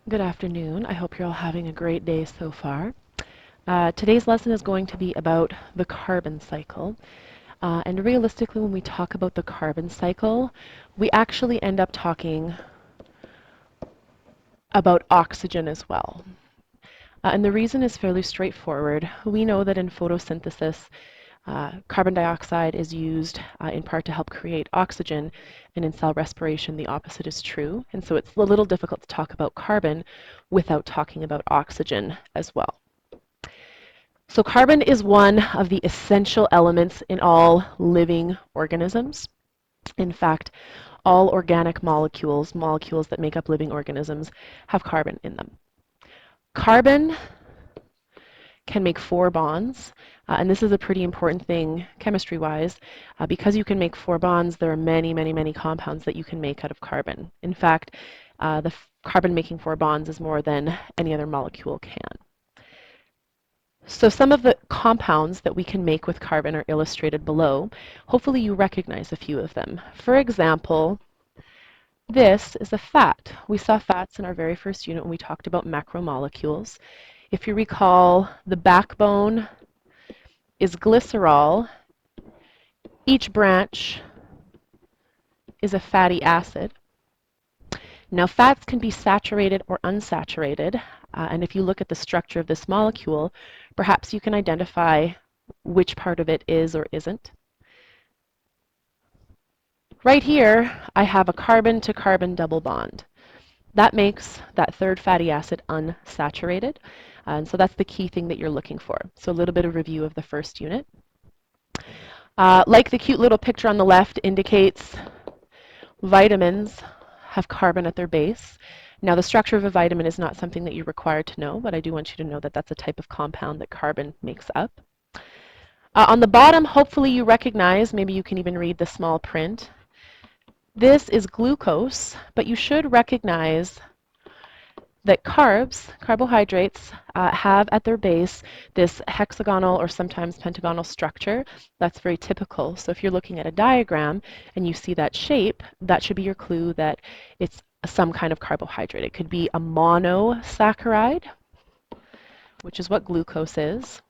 Good afternoon. I hope you're all having a great day so far. Today's lesson is going to be about the carbon cycle. And realistically, when we talk about the carbon cycle, we actually end up talking about oxygen as well. And the reason is fairly straightforward. We know that in photosynthesis, carbon dioxide is used in part to help create oxygen, and in cell respiration, the opposite is true. And so it's a little difficult to talk about carbon without talking about oxygen as well. So carbon is one of the essential elements in all living organisms. In fact, all organic molecules, molecules that make up living organisms, have carbon in them. Carbon can make 4 bonds, and this is a pretty important thing chemistry-wise. Because you can make 4 bonds, there are many, many, many compounds that you can make out of carbon. In fact, the carbon making 4 bonds is more than any other molecule can. So some of the compounds that we can make with carbon are illustrated below. Hopefully you recognize a few of them. For example, this is a fat. We saw fats in our very first unit when we talked about macromolecules. If you recall, the backbone is glycerol. Each branch is a fatty acid. Now fats can be saturated or unsaturated, and if you look at the structure of this molecule, perhaps you can identify which part of it is or isn't. Right here, I have a carbon to carbon double bond. That makes that third fatty acid unsaturated, and so that's the key thing that you're looking for. So a little bit of review of the first unit. Like the cute little picture on the left indicates, vitamins have carbon at their base. Now the structure of a vitamin is not something that you're required to know, but I do want you to know that that's a type of compound that carbon makes up. On the bottom, hopefully you recognize, maybe you can even read the small print. This is glucose, but you should recognize that carbs, carbohydrates, have at their base this hexagonal or sometimes pentagonal structure. That's very typical. So if you're looking at a diagram and you see that shape, that should be your clue that it's some kind of carbohydrate. It could be a monosaccharide, which is what glucose is.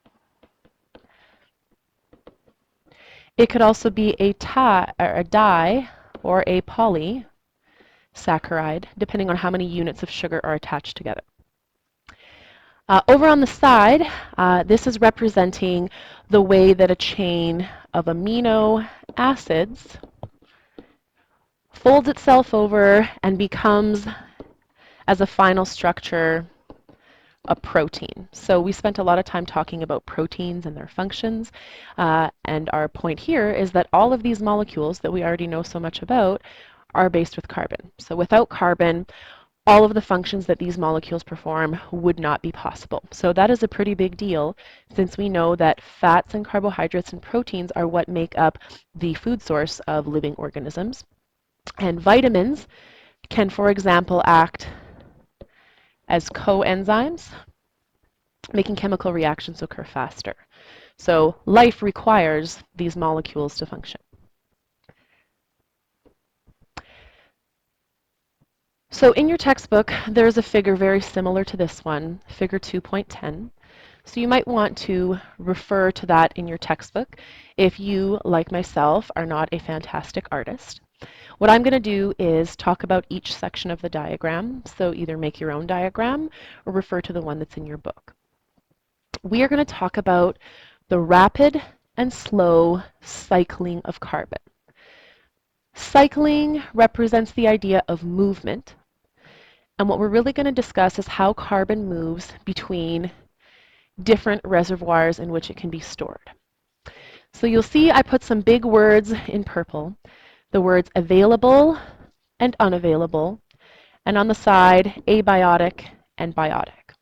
It could also be a di or a polysaccharide, depending on how many units of sugar are attached together. Over on the side, this is representing the way that a chain of amino acids folds itself over and becomes, as a final structure, a protein. So we spent a lot of time talking about proteins and their functions, and our point here is that all of these molecules that we already know so much about are based with carbon. So without carbon, all of the functions that these molecules perform would not be possible. So that is a pretty big deal, since we know that fats and carbohydrates and proteins are what make up the food source of living organisms. And vitamins can, for example, act as coenzymes, making chemical reactions occur faster. So life requires these molecules to function. So in your textbook, there's a figure very similar to this one, figure 2.10. So you might want to refer to that in your textbook if you, like myself, are not a fantastic artist. What I'm going to do is talk about each section of the diagram, so either make your own diagram or refer to the one that's in your book. We are going to talk about the rapid and slow cycling of carbon. Cycling represents the idea of movement, and what we're really going to discuss is how carbon moves between different reservoirs in which it can be stored. So you'll see I put some big words in purple, the words available and unavailable, and on the side, abiotic and biotic.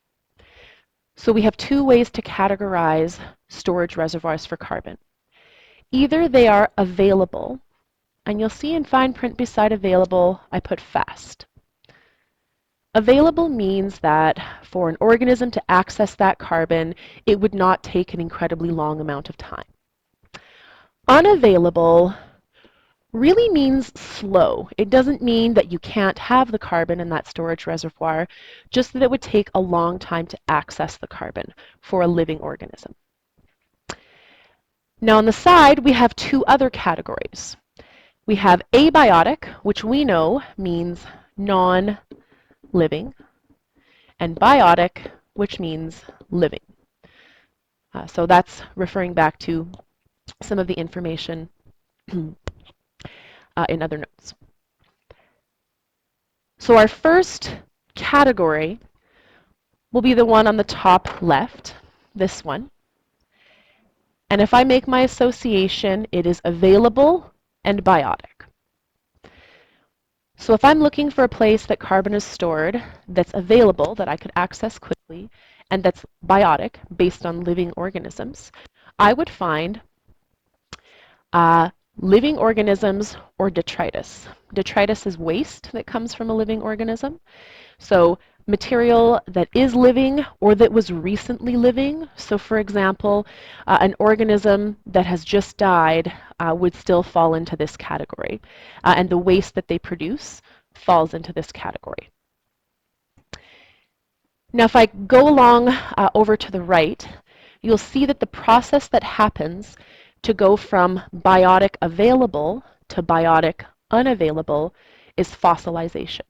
So we have 2 ways to categorize storage reservoirs for carbon. Either they are available, and you'll see in fine print beside available, I put fast. Available means that for an organism to access that carbon, it would not take an incredibly long amount of time. Unavailable really means slow. It doesn't mean that you can't have the carbon in that storage reservoir, just that it would take a long time to access the carbon for a living organism. Now on the side, we have two other categories. We have abiotic, which we know means non-living, and biotic, which means living. So that's referring back to some of the information in other notes. So our first category will be the one on the top left, this one. And if I make my association, it is available and biotic. So if I'm looking for a place that carbon is stored that's available, that I could access quickly, and that's biotic, based on living organisms, I would find living organisms or detritus. Detritus is waste that comes from a living organism. So material that is living or that was recently living. So for example, an organism that has just died would still fall into this category. And the waste that they produce falls into this category. Now if I go along over to the right, you'll see that the process that happens to go from biotic available to biotic unavailable is fossilization.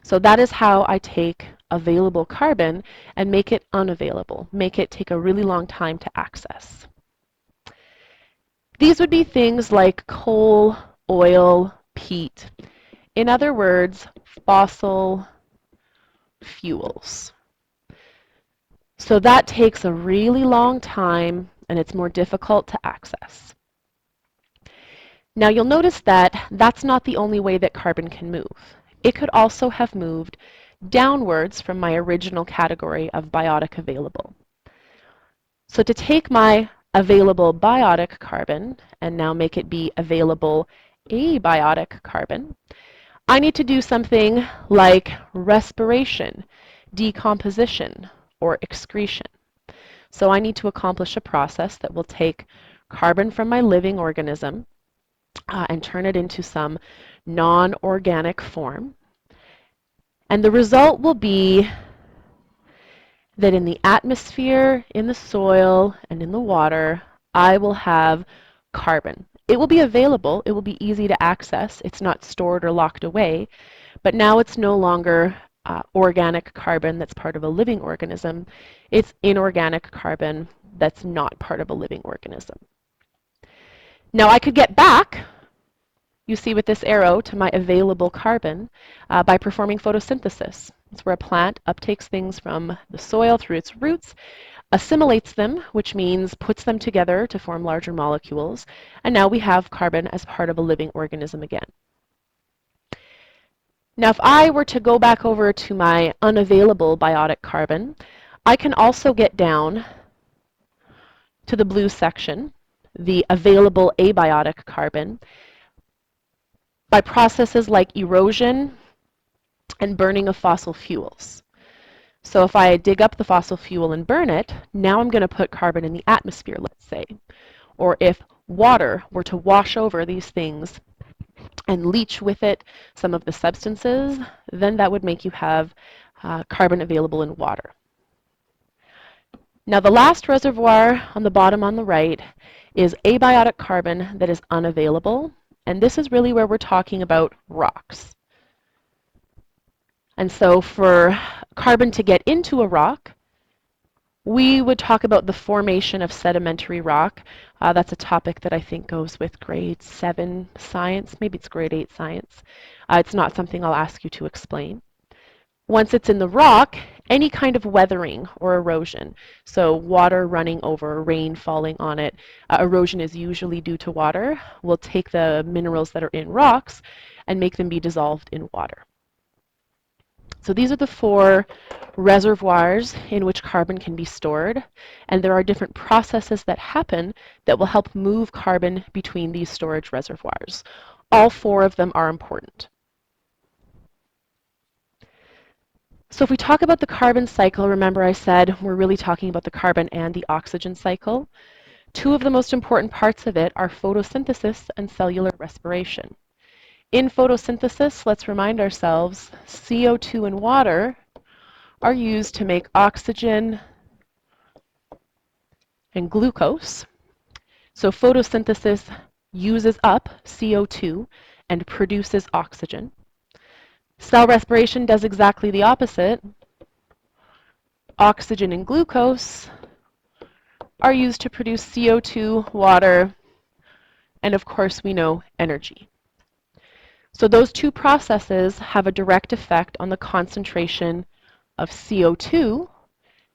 So that is how I take available carbon and make it unavailable, make it take a really long time to access. These would be things like coal, oil, peat. In other words, fossil fuels. So that takes a really long time and it's more difficult to access. Now you'll notice that that's not the only way that carbon can move. It could also have moved downwards from my original category of biotic available. So to take my available biotic carbon and now make it be available abiotic carbon, I need to do something like respiration, decomposition, or excretion. So I need to accomplish a process that will take carbon from my living organism and turn it into some non-organic form. And the result will be that in the atmosphere, in the soil, and in the water, I will have carbon. It will be available. It will be easy to access. It's not stored or locked away. But now it's no longer organic carbon that's part of a living organism. It's inorganic carbon that's not part of a living organism. Now I could get back, you see with this arrow, to my available carbon by performing photosynthesis. It's where a plant uptakes things from the soil through its roots, assimilates them, which means puts them together to form larger molecules, and now we have carbon as part of a living organism again. Now if I were to go back over to my unavailable biotic carbon, I can also get down to the blue section, the available abiotic carbon, by processes like erosion and burning of fossil fuels. So if I dig up the fossil fuel and burn it, now I'm going to put carbon in the atmosphere, let's say. Or if water were to wash over these things and leach with it some of the substances, then that would make you have carbon available in water. Now the last reservoir on the bottom on the right is abiotic carbon that is unavailable, and this is really where we're talking about rocks. And so for carbon to get into a rock, we would talk about the formation of sedimentary rock. That's a topic that I think goes with grade 7 science, maybe it's grade 8 science. It's not something I'll ask you to explain. Once it's in the rock, any kind of weathering or erosion, so water running over, rain falling on it, erosion is usually due to water, will take the minerals that are in rocks and make them be dissolved in water. So these are the 4 reservoirs in which carbon can be stored, and there are different processes that happen that will help move carbon between these storage reservoirs. All 4 of them are important. So if we talk about the carbon cycle, remember I said we're really talking about the carbon and the oxygen cycle. 2 of the most important parts of it are photosynthesis and cellular respiration. In photosynthesis, let's remind ourselves, CO2 and water are used to make oxygen and glucose. So photosynthesis uses up CO2 and produces oxygen. Cell respiration does exactly the opposite. Oxygen and glucose are used to produce CO2, water, and of course we know energy. So those two processes have a direct effect on the concentration of CO2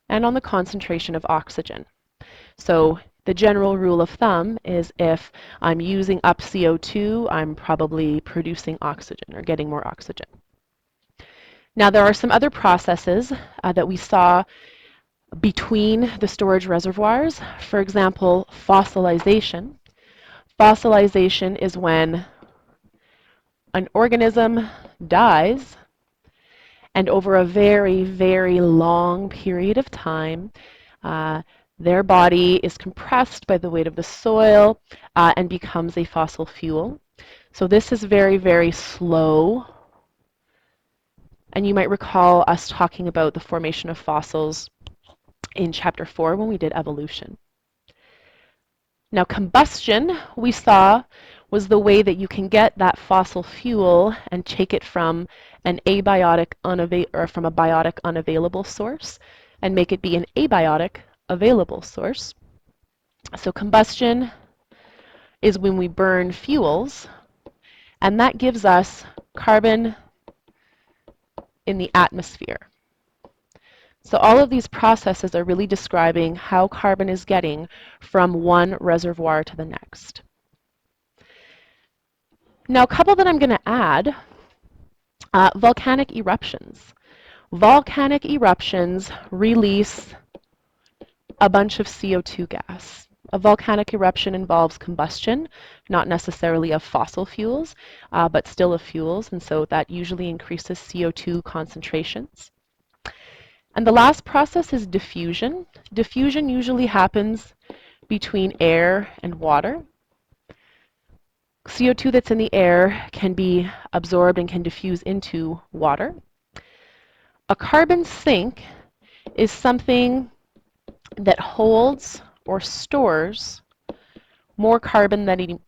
and on the concentration of oxygen. So the general rule of thumb is if I'm using up CO2, I'm probably producing oxygen or getting more oxygen. Now there are some other processes that we saw between the storage reservoirs. For example, fossilization. Fossilization is when an organism dies and over a very, very long period of time, their body is compressed by the weight of the soil and becomes a fossil fuel. So this is very, very slow. And you might recall us talking about the formation of fossils in Chapter 4 when we did evolution. Now combustion, we saw, was the way that you can get that fossil fuel and take it from an abiotic or from a biotic unavailable source and make it be an abiotic available source. So combustion is when we burn fuels, and that gives us carbon in the atmosphere. So all of these processes are really describing how carbon is getting from one reservoir to the next. Now, a couple that I'm going to add, volcanic eruptions. Volcanic eruptions release a bunch of CO2 gas. A volcanic eruption involves combustion, not necessarily of fossil fuels, but still of fuels, and so that usually increases CO2 concentrations. And the last process is diffusion. Diffusion usually happens between air and water. CO2 that's in the air can be absorbed and can diffuse into water. A carbon sink is something that holds or stores more carbon than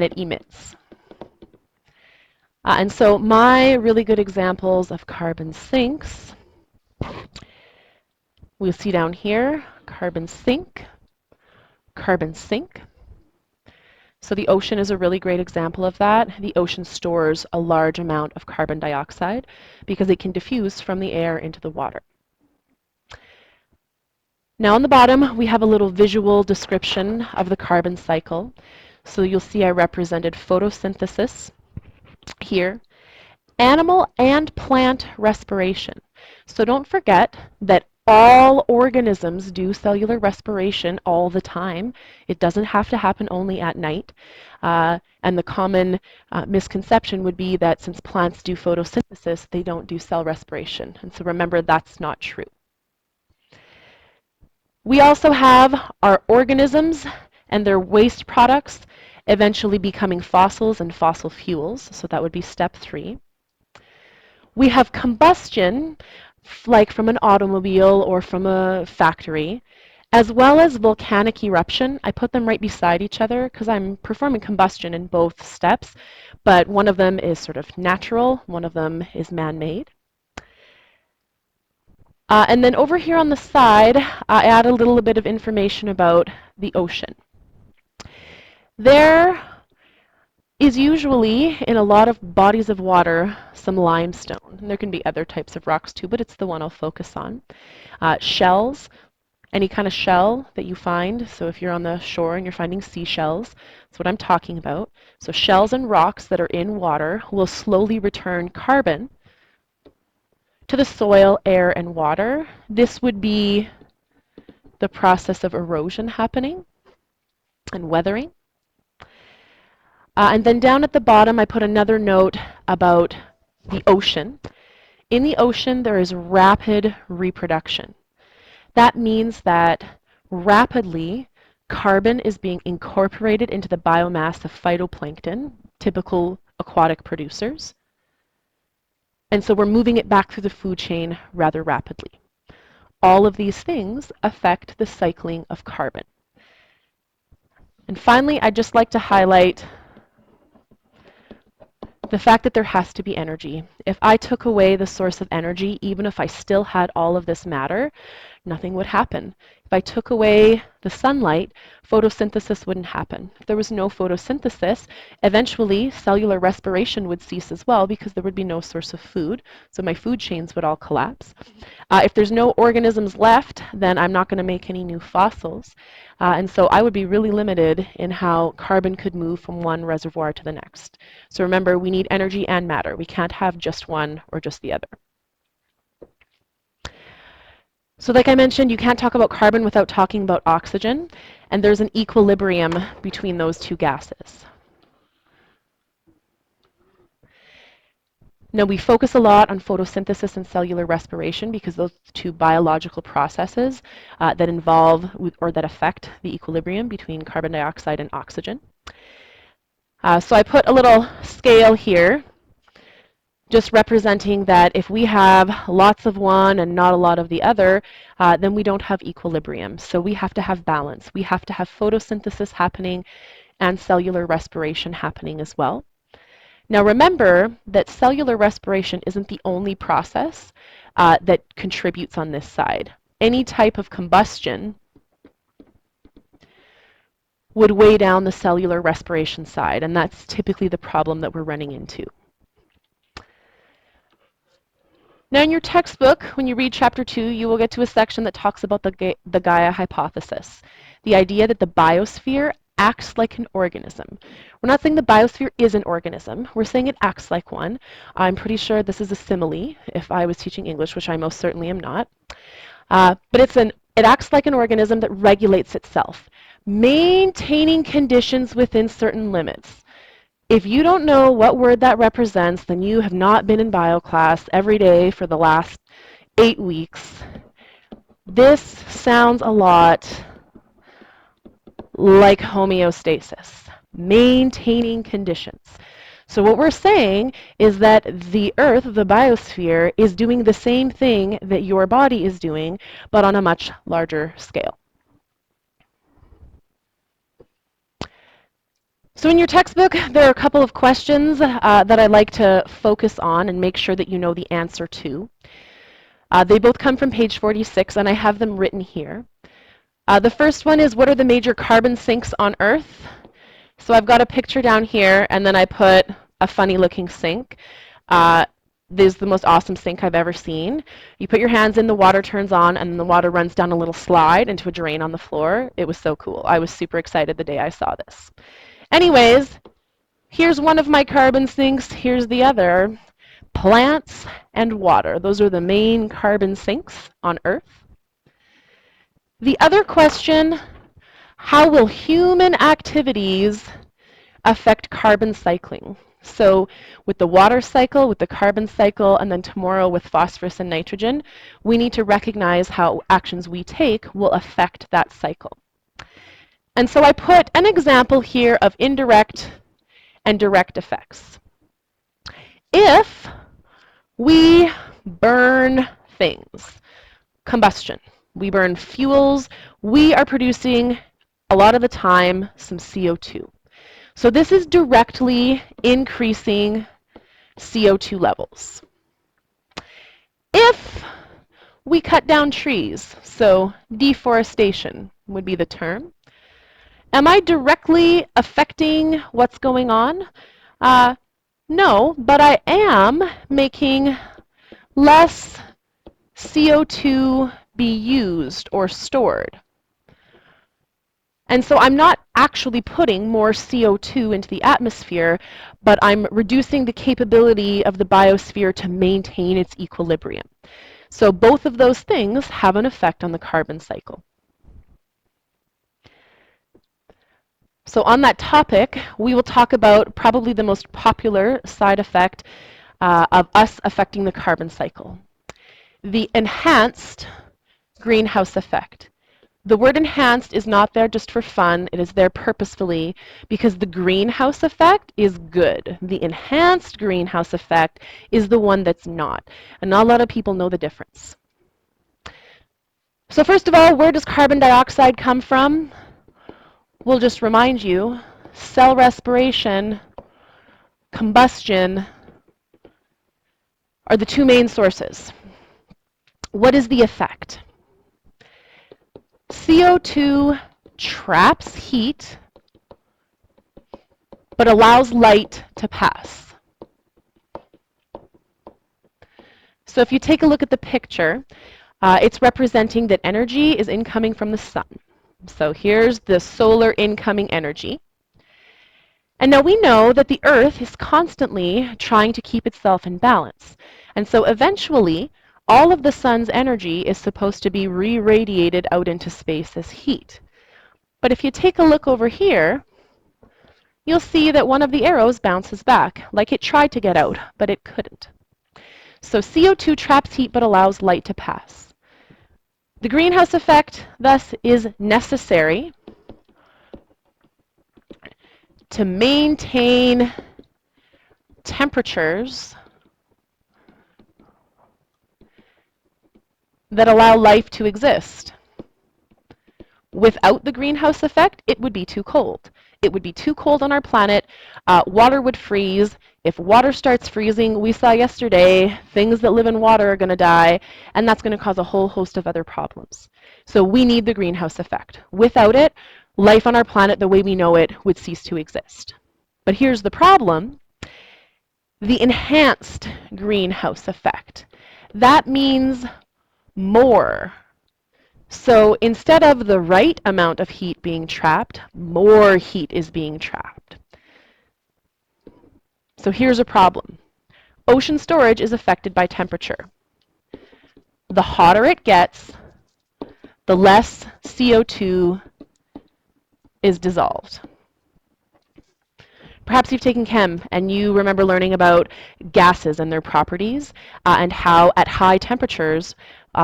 it emits. And so my really good examples of carbon sinks, we'll see down here, carbon sink, carbon sink. So the ocean is a really great example of that. The ocean stores a large amount of carbon dioxide because it can diffuse from the air into the water. Now on the bottom, we have a little visual description of the carbon cycle. So you'll see I represented photosynthesis here, animal and plant respiration. So don't forget that all organisms do cellular respiration all the time. It doesn't have to happen only at night. And the common misconception would be that since plants do photosynthesis, they don't do cell respiration. And so remember, that's not true. We also have our organisms and their waste products eventually becoming fossils and fossil fuels. So that would be step 3. We have combustion, like from an automobile or from a factory, as well as volcanic eruption. I put them right beside each other because I'm performing combustion in both steps, but one of them is sort of natural, one of them is man-made. And then over here on the side, I add a little bit of information about the ocean. There is usually, in a lot of bodies of water, some limestone. And there can be other types of rocks too, but it's the one I'll focus on. Shells, any kind of shell that you find. So if you're on the shore and you're finding seashells, that's what I'm talking about. So shells and rocks that are in water will slowly return carbon to the soil, air, and water. This would be the process of erosion happening and weathering. And then down at the bottom, I put another note about the ocean. In the ocean, there is rapid reproduction. That means that rapidly, carbon is being incorporated into the biomass of phytoplankton, typical aquatic producers. And so we're moving it back through the food chain rather rapidly. All of these things affect the cycling of carbon. And finally, I'd just like to highlight the fact that there has to be energy. If I took away the source of energy, even if I still had all of this matter, nothing would happen. If I took away the sunlight, photosynthesis wouldn't happen. If there was no photosynthesis, eventually cellular respiration would cease as well because there would be no source of food, so my food chains would all collapse. If there's no organisms left, then I'm not going to make any new fossils. And so I would be really limited in how carbon could move from one reservoir to the next. So remember, we need energy and matter. We can't have just one or just the other. So like I mentioned, you can't talk about carbon without talking about oxygen, and there's an equilibrium between those two gases. Now, we focus a lot on photosynthesis and cellular respiration because those are two biological processes that involve or that affect the equilibrium between carbon dioxide and oxygen. So I put a little scale here just representing that if we have lots of one and not a lot of the other, then we don't have equilibrium. So we have to have balance. We have to have photosynthesis happening and cellular respiration happening as well. Now remember that cellular respiration isn't the only process that contributes on this side. Any type of combustion would weigh down the cellular respiration side, and that's typically the problem that we're running into. Now in your textbook, when you read chapter 2, you will get to a section that talks about the Gaia hypothesis, the idea that the biosphere acts like an organism. We're not saying the biosphere is an organism. We're saying it acts like one. I'm pretty sure this is a simile if I was teaching English, which I most certainly am not. But it acts like an organism that regulates itself, maintaining conditions within certain limits. If you don't know what word that represents, then you have not been in bio class every day for the last 8 weeks. This sounds a lot like homeostasis, maintaining conditions. So what we're saying is that the Earth, the biosphere, is doing the same thing that your body is doing, but on a much larger scale. So in your textbook, there are a couple of questions that I like to focus on and make sure that you know the answer to. They both come from page 46, and I have them written here. The first one is, what are the major carbon sinks on Earth? So I've got a picture down here, and then I put a funny-looking sink. This is the most awesome sink I've ever seen. You put your hands in, the water turns on, and then the water runs down a little slide into a drain on the floor. It was so cool. I was super excited the day I saw this. Anyways, here's one of my carbon sinks. Here's the other. Plants and water. Those are the main carbon sinks on Earth. The other question, how will human activities affect carbon cycling? So with the water cycle, with the carbon cycle, and then tomorrow with phosphorus and nitrogen, we need to recognize how actions we take will affect that cycle. And so I put an example here of indirect and direct effects. If we burn things, combustion, we burn fuels, we are producing a lot of the time some CO2. So this is directly increasing CO2 levels. If we cut down trees, so deforestation would be the term, am I directly affecting what's going on? No, but I am making less CO2 be used or stored. And so I'm not actually putting more CO2 into the atmosphere, but I'm reducing the capability of the biosphere to maintain its equilibrium. So both of those things have an effect on the carbon cycle. So on that topic, we will talk about probably the most popular side effect of us affecting the carbon cycle, the enhanced greenhouse effect. The word enhanced is not there just for fun. It is there purposefully because the greenhouse effect is good. The enhanced greenhouse effect is the one that's not. And not a lot of people know the difference. So first of all, where does carbon dioxide come from? We'll just remind you, cell respiration, combustion are the two main sources. What is the effect? CO2 traps heat, but allows light to pass. So if you take a look at the picture, it's representing that energy is incoming from the sun. So here's the solar incoming energy. And now we know that the Earth is constantly trying to keep itself in balance. And so eventually, all of the sun's energy is supposed to be re-radiated out into space as heat. But if you take a look over here, you'll see that one of the arrows bounces back, like it tried to get out, but it couldn't. So CO2 traps heat but allows light to pass. The greenhouse effect, thus, is necessary to maintain temperatures that allow life to exist. Without the greenhouse effect, it would be too cold. It would be too cold on our planet. Water would freeze. If water starts freezing, we saw yesterday, things that live in water are going to die, and that's going to cause a whole host of other problems. So we need the greenhouse effect. Without it, life on our planet, the way we know it, would cease to exist. But here's the problem. The enhanced greenhouse effect. That means more. So instead of the right amount of heat being trapped, more heat is being trapped. So here's a problem. Ocean storage is affected by temperature. The hotter it gets, the less CO2 is dissolved. Perhaps you've taken chem and you remember learning about gases and their properties and how at high temperatures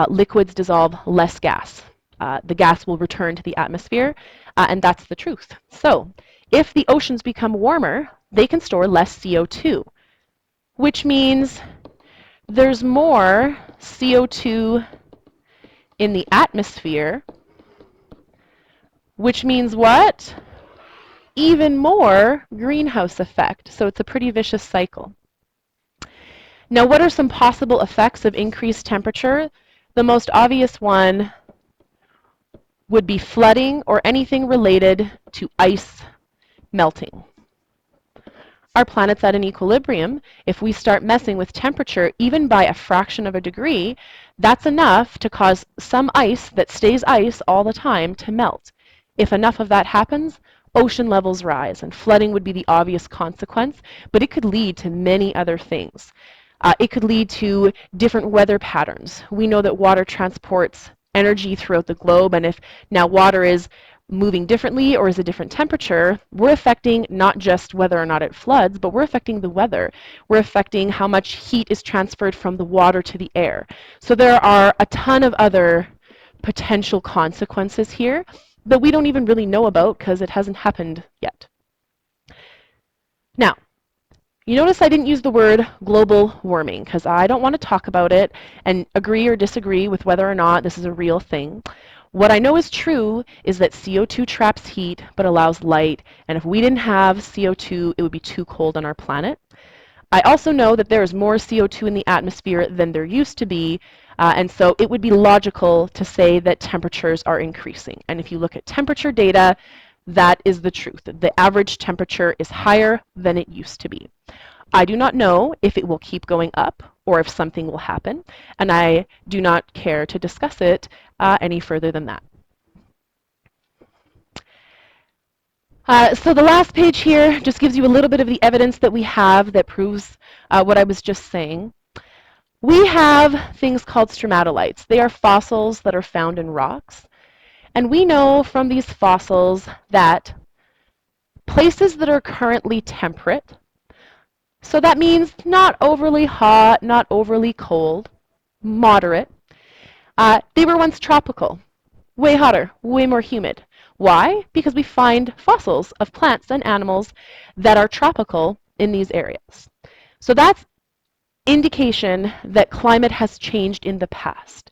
liquids dissolve less gas. The gas will return to the atmosphere, and that's the truth. So if the oceans become warmer, they can store less CO2, which means there's more CO2 in the atmosphere, which means what? Even more greenhouse effect. So it's a pretty vicious cycle. Now, what are some possible effects of increased temperature? The most obvious one would be flooding or anything related to ice melting. Our planet's at an equilibrium. If we start messing with temperature, even by a fraction of a degree, that's enough to cause some ice that stays ice all the time to melt. If enough of that happens, ocean levels rise, and flooding would be the obvious consequence, but it could lead to many other things. It could lead to different weather patterns. We know that water transports energy throughout the globe, and if now water is moving differently or is a different temperature, we're affecting not just whether or not it floods, but we're affecting the weather. We're affecting how much heat is transferred from the water to the air. So there are a ton of other potential consequences here that we don't even really know about because it hasn't happened yet. Now, you notice I didn't use the word global warming because I don't want to talk about it and agree or disagree with whether or not this is a real thing. What I know is true is that CO2 traps heat but allows light, and if we didn't have CO2, it would be too cold on our planet. I also know that there is more CO2 in the atmosphere than there used to be, and so it would be logical to say that temperatures are increasing. And if you look at temperature data, that is the truth. The average temperature is higher than it used to be. I do not know if it will keep going up or if something will happen, and I do not care to discuss it any further than that. So the last page here just gives you a little bit of the evidence that we have that proves what I was just saying. We have things called stromatolites. They are fossils that are found in rocks. And we know from these fossils that places that are currently temperate, so that means not overly hot, not overly cold, moderate, they were once tropical. Way hotter, way more humid. Why? Because we find fossils of plants and animals that are tropical in these areas. So that's indication that climate has changed in the past,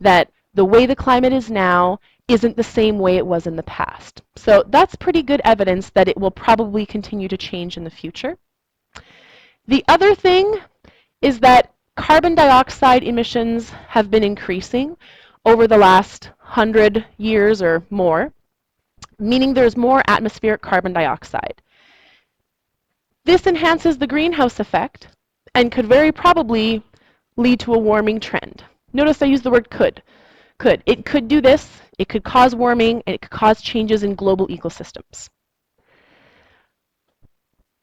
that the way the climate is now isn't the same way it was in the past. So that's pretty good evidence that it will probably continue to change in the future. The other thing is that carbon dioxide emissions have been increasing over the last 100 years or more, meaning there's more atmospheric carbon dioxide. This enhances the greenhouse effect and could very probably lead to a warming trend. Notice I use the word could. Could. It could do this. It could cause warming, and it could cause changes in global ecosystems.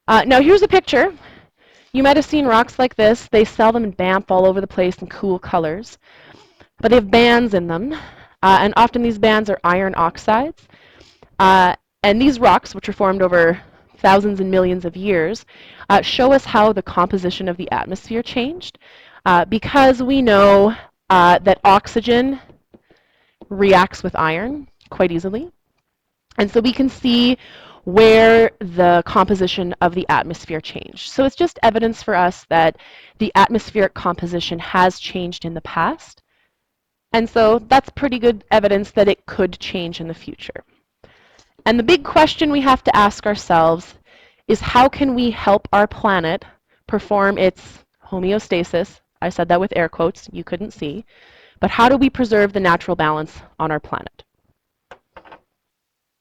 Now here's a picture. You might have seen rocks like this. They sell them in Banff all over the place in cool colors. But they have bands in them. And often these bands are iron oxides. And these rocks, which are formed over thousands and millions of years, show us how the composition of the atmosphere changed. Because we know that oxygen reacts with iron quite easily. And so we can see where the composition of the atmosphere changed. So it's just evidence for us that the atmospheric composition has changed in the past. And so that's pretty good evidence that it could change in the future. And the big question we have to ask ourselves is, how can we help our planet perform its homeostasis? I said that with air quotes, you couldn't see. But how do we preserve the natural balance on our planet?